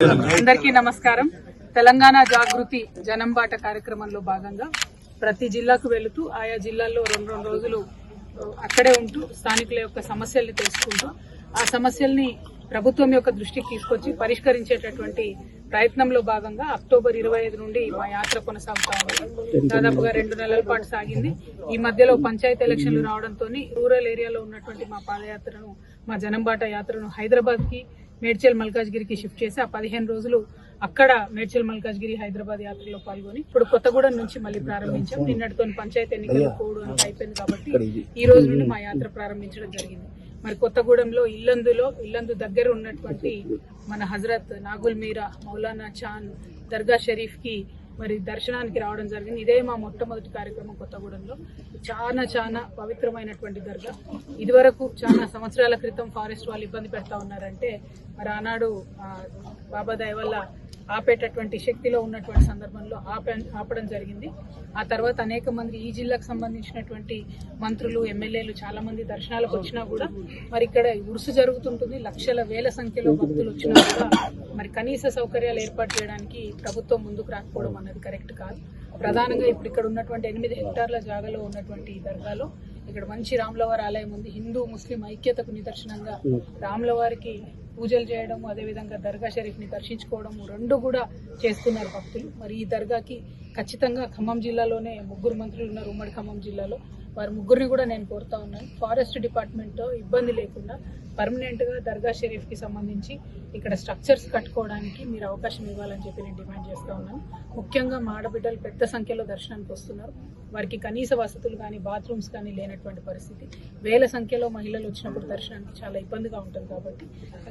అందరికీ నమస్కారం. తెలంగాణ జాగృతి జనంబాట కార్యక్రమంలో భాగంగా ప్రతి జిల్లాకు వెళుతూ ఆయా జిల్లాల్లో రెండు రోజులు అక్కడే ఉంటూ స్థానికుల యొక్క సమస్యల్ని తెలుసుకుంటూ ఆ సమస్యల్ని ప్రభుత్వం యొక్క దృష్టికి తీసుకొచ్చి పరిష్కరించేటటువంటి ప్రయత్నంలో భాగంగా అక్టోబర్ 25 నుండి మా యాత్ర కొనసాగుతా ఉంది. దాదాపుగా 2 నెలల పాటు సాగింది. ఈ మధ్యలో పంచాయతీ ఎలక్షన్లు రావడంతో రూరల్ ఏరియాలో ఉన్నటువంటి మా పాదయాత్రను, మా జనంబాట యాత్రను హైదరాబాద్ కి, మేడ్చల్ మల్కాజ్గిరికి షిఫ్ట్ చేసి ఆ 15 రోజులు అక్కడ మేడ్చల్ మల్కాజ్గిరి హైదరాబాద్ యాత్రలో పాల్గొని ఇప్పుడు కొత్తగూడెం నుంచి మళ్ళీ ప్రారంభించాం. నిన్నటితో పంచాయతీ ఎన్నికలు కోడ్ అని అయిపోయింది కాబట్టి ఈ రోజు నుండి మా యాత్ర ప్రారంభించడం జరిగింది. మరి కొత్తగూడెంలో ఇల్లందు దగ్గర ఉన్నటువంటి మన హజరత్ నాగుల్ మీరా మౌలానా చాన్ దర్గా షరీఫ్ కి మరి దర్శనానికి రావడం జరిగింది. ఇదే మా మొట్టమొదటి కార్యక్రమం కొత్తగూడెంలో. చాలా పవిత్రమైనటువంటి దర్గా. ఇదివరకు చాలా సంవత్సరాల క్రితం ఫారెస్ట్ వాళ్ళు ఇబ్బంది పెడతా ఉన్నారంటే మరి ఆనాడు బాబా దయ వల్ల ఆపేటటువంటి శక్తిలో ఉన్నటువంటి సందర్భంలో ఆపడం జరిగింది. ఆ తర్వాత అనేక మంది ఈ జిల్లాకు సంబంధించినటువంటి మంత్రులు, ఎమ్మెల్యేలు చాలా మంది దర్శనాలకు వచ్చినా కూడా మరి ఇక్కడ ఉరుసు జరుగుతుంటుంది. లక్షల వేల సంఖ్యలో భక్తులు వచ్చినా కూడా మరి కనీస సౌకర్యాలు ఏర్పాటు చేయడానికి ప్రభుత్వం ముందుకు రాకపోవడం అన్నది కరెక్ట్ కాదు. ప్రధానంగా ఇప్పుడు ఇక్కడ ఉన్నటువంటి 8 హెక్టార్ల జాగాలో ఉన్నటువంటి ఈ దర్గాలో ఇక్కడ మంచి రాములవారి ఆలయం ఉంది. హిందూ ముస్లిం ఐక్యతకు నిదర్శనంగా రాములవారికి పూజలు చేయడం, అదేవిధంగా దర్గా షరీఫ్ ని దర్శించుకోవడం రెండు కూడా చేస్తున్నారు భక్తులు. మరి ఈ దర్గాకి ఖచ్చితంగా ఖమ్మం జిల్లాలోనే 3 మంత్రులు ఉన్నారు. ఉమ్మడి ఖమ్మం జిల్లాలో వారి 3ని కూడా నేను కోరుతా ఉన్నాను. ఫారెస్ట్ డిపార్ట్మెంట్ ఇబ్బంది లేకుండా పర్మనెంట్ గా దర్గా షరీఫ్ కి సంబంధించి ఇక్కడ స్ట్రక్చర్స్ కట్టుకోవడానికి మీరు అవకాశం ఇవ్వాలని చెప్పి నేను డిమాండ్ చేస్తా ఉన్నాను. ముఖ్యంగా మా ఆడబిడ్డలు పెద్ద సంఖ్యలో దర్శనానికి వస్తున్నారు. వారికి కనీస వసతులు కానీ, బాత్రూమ్స్ కానీ లేనటువంటి పరిస్థితి. వేల సంఖ్యలో మహిళలు వచ్చినప్పుడు దర్శనానికి చాలా ఇబ్బందిగా ఉంటుంది. కాబట్టి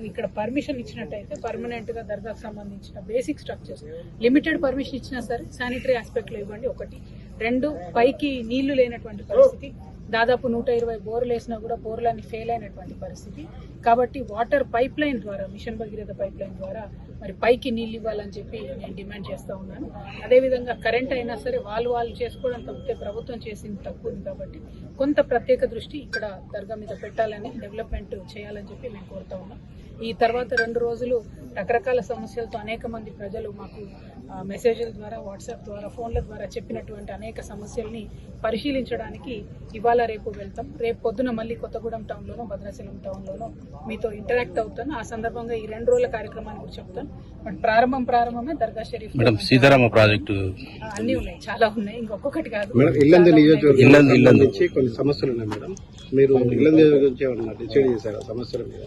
ఇక్కడ పర్మిషన్ ఇచ్చినట్టయితే పర్మనెంట్ గా దర్గాకు సంబంధించిన బేసిక్ స్ట్రక్చర్స్, లిమిటెడ్ పర్మిషన్ ఇచ్చినా సరే శానిటరీ ఆస్పెక్ట్ లో ఇవ్వండి. 1, 2 పైకి నీళ్లు లేనటువంటి పరిస్థితి. దాదాపు 120 బోర్లు వేసినా కూడా బోర్లన్నీ ఫెయిల్ అయినటువంటి పరిస్థితి. కాబట్టి వాటర్ పైప్ లైన్ ద్వారా, మిషన్ భగీరథ పైప్ లైన్ ద్వారా మరి పైకి నీళ్ళు ఇవ్వాలని చెప్పి నేను డిమాండ్ చేస్తా ఉన్నాను. అదేవిధంగా కరెంట్ అయినా సరే వాళ్ళు చేసుకోవడం తప్పితే ప్రభుత్వం చేసింది తక్కువ ఉంది. కాబట్టి కొంత ప్రత్యేక దృష్టి ఇక్కడ దర్గా మీద పెట్టాలని, డెవలప్మెంట్ చేయాలని చెప్పి మేము కోరుతా ఉన్నాం. ఈ తర్వాత 2 రోజులు రకరకాల సమస్యలతో అనేక మంది ప్రజలు మాకు మెసేజ్ల ద్వారా, వాట్సాప్ ద్వారా, ఫోన్ల ద్వారా చెప్పినటువంటి అనేక సమస్యల్ని పరిశీలించడానికి ఇవాళ రేపు వెళ్తాం. రేపు పొద్దున మళ్ళీ కొత్తగూడెం టౌన్లోనో, భద్రాచలం టౌన్లోనో మీతో ఇంటరాక్ట్ అవుతాను. ఆ సందర్భంగా ఈ 2 రోజుల కార్యక్రమాన్ని కూడా చెప్తాను. బట్ ప్రారంభమే దర్గా షరీఫ్. సీతారామ ప్రాజెక్టు అన్ని ఉన్నాయి, చాలా ఉన్నాయి, ఇంకొకటి కాదు. కొన్ని సమస్యలు ఉన్నాయి మేడం. మీరు డిసైడ్ చేశారా సమస్యల మీద?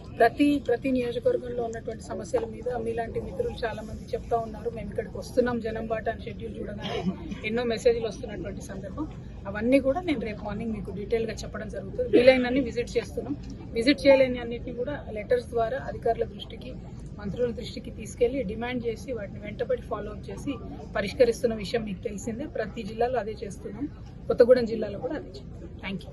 ప్రతి నియోజకవర్గంలో ఉన్నటువంటి సమస్యల మీద మీలాంటి మిత్రులు చాలా మంది చెప్తా ఉన్నారు. మేము ఇక్కడికి వస్తున్నాం జనంబాట అని షెడ్యూల్ చూడగానే ఎన్నో మెసేజ్లు వస్తున్నటువంటి సందర్భం. అవన్నీ కూడా నేను రేపు మార్నింగ్ మీకు డీటెయిల్ గా చెప్పడం జరుగుతుంది. వీలైనన్ని విజిట్ చేస్తున్నాం. విజిట్ చేయలేని అన్నింటినీ కూడా లెటర్స్ ద్వారా అధికారుల దృష్టికి, మంత్రుల దృష్టికి తీసుకెళ్లి డిమాండ్ చేసి వాటిని వెంటబడి ఫాలో అప్ చేసి పరిష్కరిస్తున్న విషయం మీకు తెలిసిందే. ప్రతి జిల్లాలో అదే చేస్తున్నాం. కొత్తగూడెం జిల్లాలో కూడా అదే చేస్తున్నాం. Thank you.